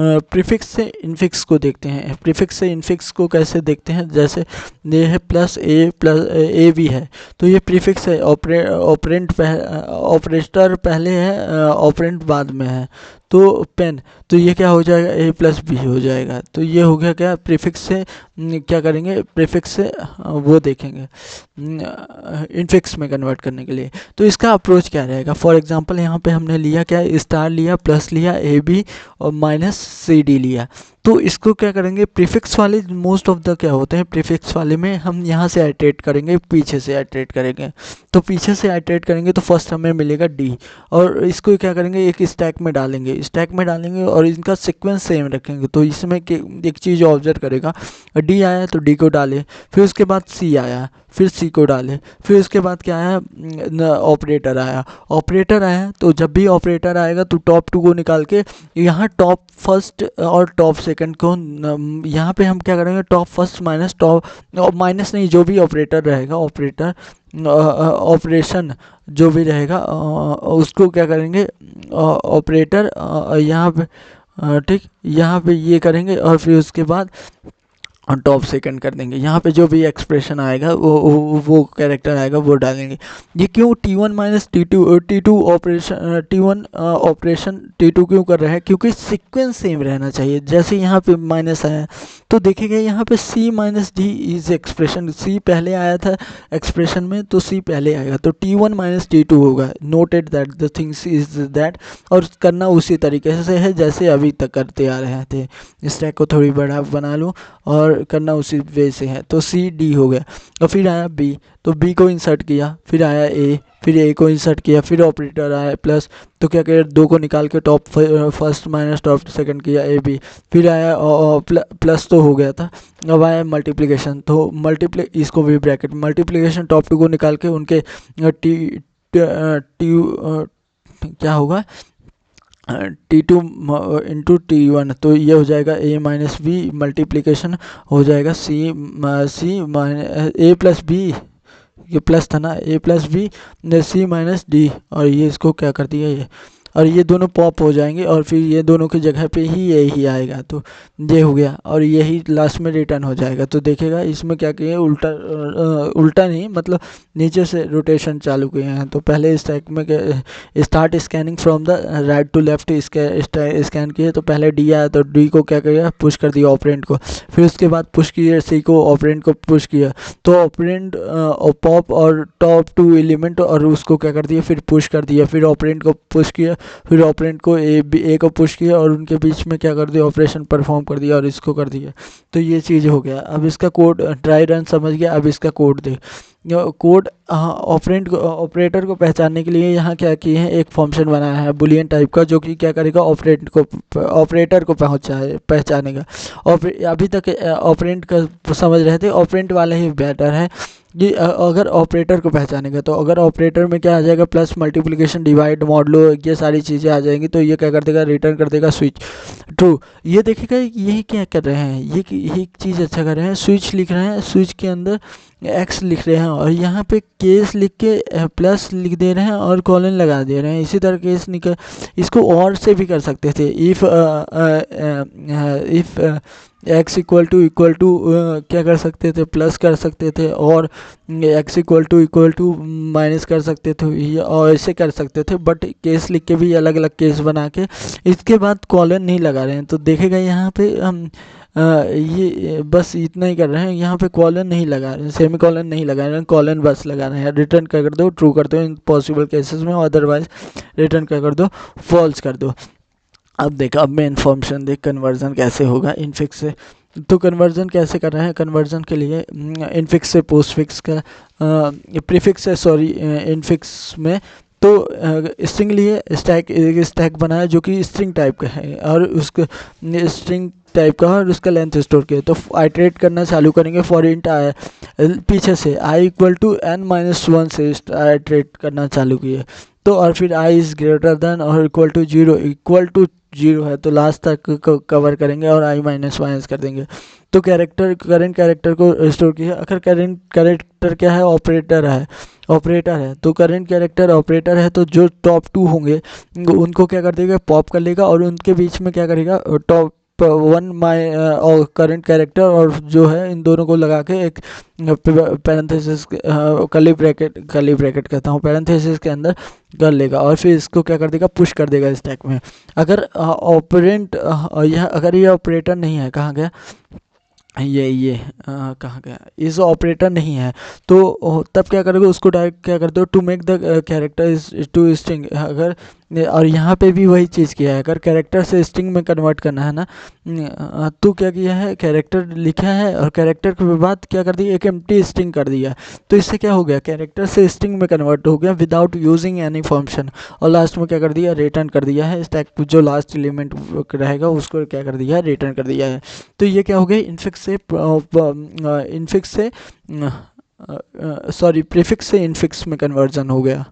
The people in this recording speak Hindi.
प्रीफिक्स से इनफिक्स को देखते हैं। प्रीफिक्स से इनफिक्स को कैसे देखते हैं, जैसे ये है प्लस ए बी है, तो ये प्रीफिक्स है, ऑपरेटर पहले है, ऑपरेंड बाद में है, तो पेन, तो ये क्या हो जाएगा, ए प्लस बी हो जाएगा। तो ये हो गया क्या, प्रीफिक्स से क्या करेंगे, प्रीफिक्स से वो देखेंगे इनफिक्स में कन्वर्ट करने के लिए। तो इसका अप्रोच क्या रहेगा, फॉर एग्जांपल यहाँ पे हमने लिया क्या, स्टार लिया, प्लस लिया, ए बी और माइनस सी डी लिया। तो इसको क्या करेंगे, प्रीफिक्स वाले मोस्ट ऑफ द क्या होते हैं, प्रीफिक्स वाले में हम यहाँ से आइटरेट करेंगे, पीछे से आइटरेट करेंगे। तो पीछे से आइटरेट करेंगे तो फर्स्ट हमें मिलेगा डी, और इसको क्या करेंगे, एक स्टैक में डालेंगे और इनका सीक्वेंस सेम रखेंगे। तो इसमें एक चीज़ ऑब्जर्व करेगा, डी आया तो डी को डाले, फिर उसके बाद सी आया, फिर सी को डाले, फिर उसके बाद क्या आया, ऑपरेटर आया तो जब भी ऑपरेटर आएगा तो टॉप टू को निकाल के यहाँ टॉप फर्स्ट और टॉप सेकंड को यहाँ पे हम क्या करेंगे, top first minus top, minus नहीं, जो भी ऑपरेटर रहेगा, ऑपरेशन जो भी रहेगा उसको क्या करेंगे, ऑपरेटर यहाँ पे ठीक, यहाँ पे ये करेंगे और फिर उसके बाद टॉप सेकंड कर देंगे। यहाँ पे जो भी एक्सप्रेशन आएगा वो कैरेक्टर आएगा वो डालेंगे। ये क्यों T1 minus T2 operation, T1 operation T2 क्यों कर रहे हैं, क्योंकि सीक्वेंस सेम रहना चाहिए। जैसे यहाँ पे माइनस आया तो देखेगा यहाँ पे C minus D is expression, C पहले आया था एक्सप्रेशन में तो C पहले आएगा, तो T1 माइनस T2 होगा। Noted that the things is that, और करना उसी तरीके से है जैसे अभी तक करते आ रहे थे। स्टैक को थोड़ी बड़ा बना लूँ और करना उसी वे से है। तो सी डी हो गया, और फिर आया बी, तो बी को इंसर्ट किया, फिर आया ए, फिर ए को इंसर्ट किया, फिर ऑपरेटर आया प्लस, तो क्या किया, दो को निकाल के top first minus top second किया, ए बी, फिर आया प्लस तो हो गया था, अब आया मल्टीप्लिकेशन, तो इसको भी ब्रैकेट मल्टीप्लिकेशन, टॉप टू को निकाल के उनके क्या होगा, T2 इंटू T1, तो ये हो जाएगा A माइनस बी, मल्टीप्लिकेशन हो जाएगा C minus A plus B, ये प्लस था ना, A plus B C minus D, और ये इसको क्या कर दिया ये, और ये दोनों पॉप हो जाएंगे और फिर ये दोनों की जगह पे ही यही आएगा, तो ये हो गया और यही लास्ट में रिटर्न हो जाएगा। तो देखेगा इसमें क्या किए, उल्टा नहीं, मतलब नीचे से रोटेशन चालू किए हैं। तो पहले स्टैक में start scanning from the right to left scan किए, तो पहले डी आया तो डी को क्या किया, पुश कर दिया ऑपरेंड को, फिर उसके बाद पुश किए सी को, ऑपरेंड को पुश किया, तो ऑपरेंड पॉप और टॉप टू एलिमेंट और उसको क्या कर दिया, फिर पुश कर दिया, फिर ऑपरेंड को पुश किया, फिर ऑपरेंड को ए को पुश किया और उनके बीच में क्या कर दिया, ऑपरेशन परफॉर्म कर दिया और इसको कर दिया। तो ये चीज़ हो गया। अब इसका कोड ट्राई रन समझ गया, अब इसका कोड देख, कोड ऑपरेटर को पहचानने के लिए यहाँ क्या किए हैं, एक फंक्शन बनाया है बुलियन टाइप का, जो कि क्या करेगा, ऑपरेटर को पहचानेगा। और अभी तक ऑपरेंड का समझ रहे थे, ऑपरेंड वाला ही बेटर है कि अगर ऑपरेटर को पहचानेगा, तो अगर ऑपरेटर में क्या आ जाएगा, प्लस मल्टीप्लिकेशन डिवाइड मॉडलो ये सारी चीज़ें आ जाएंगी, तो ये क्या कर देगा, रिटर्न कर देगा स्विच ट्रू। ये देखिएगा यही क्या कर रहे हैं, ये चीज़ अच्छा कर रहे हैं, स्विच लिख रहे हैं, स्विच के अंदर एक्स लिख रहे हैं और यहाँ पे केस लिख के प्लस लिख दे रहे हैं और कॉलन लगा दे रहे हैं। इसी तरह केस निकल, इसको और से भी कर सकते थे, इफ़ एक्स इक्वल टू क्या कर सकते थे, प्लस कर सकते थे, और एक्स इक्वल टू माइनस कर सकते थे, और ऐसे कर सकते थे। बट केस लिख के भी अलग अलग केस बना के इसके बाद कॉलन नहीं लगा रहे हैं। तो देखेगा यहाँ पे हम ये बस इतना ही कर रहे हैं, यहाँ पे कॉलन नहीं लगा रहे हैं, सेमी कॉलन नहीं लगा रहे हैं, कॉलन बस लगा रहे हैं। रिटर्न क्या कर दो, ट्रू कर दो इन पॉसिबल केसेस में, अदरवाइज रिटर्न क्या कर दो, फॉल्स कर दो। अब देख, अब मैं इन्फॉर्मेशन देख कन्वर्जन कैसे होगा इनफिक्स से। तो कन्वर्जन कैसे कर रहे हैं, कन्वर्जन के लिए इनफिक्स से पोस्टफिक्स का, प्रीफिक्स से सॉरी इनफिक्स में, तो स्ट्रिंग लिए स्टैक बनाया जो कि स्ट्रिंग टाइप का है, और उसको स्ट्रिंग टाइप का और उसका लेंथ स्टोर किया। तो आइटरेट करना चालू करेंगे फॉर इंट पीछे से i इक्वल टू n-1 से आइटरेट करना चालू किए। तो और फिर आई इज़ ग्रेटर देन और इक्वल टू जीरो है तो लास्ट तक कवर करेंगे और आई माइनस माइनस कर देंगे। तो करंट कैरेक्टर को स्टोर किया। अगर करंट कैरेक्टर क्या है, ऑपरेटर है तो करंट कैरेक्टर ऑपरेटर है तो जो टॉप टू होंगे उनको क्या कर देगा, पॉप कर लेगा और उनके बीच में क्या करेगा, टॉप वन माई और करंट कैरेक्टर और जो है इन दोनों को लगा के एक पैरेंथेसिस कली ब्रैकेट कहता हूँ, पैरेंथेसिस के अंदर कर लेगा और फिर इसको क्या कर देगा, पुश कर देगा स्टैक में। अगर ऑपरेंट यह अगर ये ऑपरेटर नहीं है, कहाँ गया ये कहाँ गया, इस ऑपरेटर नहीं है तो तब क्या करोगे, उसको डायरेक्ट क्या करते हो, to make the character is to string. अगर और यहाँ पे भी वही चीज़ किया है, अगर कैरेक्टर से स्ट्रिंग में कन्वर्ट करना है ना, तो क्या किया है, कैरेक्टर लिखा है और कैरेक्टर के बाद क्या कर दिया, एक एम्प्टी स्ट्रिंग कर दिया। तो इससे क्या हो गया, कैरेक्टर से स्ट्रिंग में कन्वर्ट हो गया विदाउट यूजिंग एनी फंक्शन। और लास्ट में क्या कर दिया, रिटर्न कर दिया है, स्टैक जो लास्ट एलिमेंट रहेगा उसको क्या कर दिया है, रिटर्न कर दिया है। तो ये क्या हो गया, प्रीफिक्स से इनफिक्स में कन्वर्जन हो गया।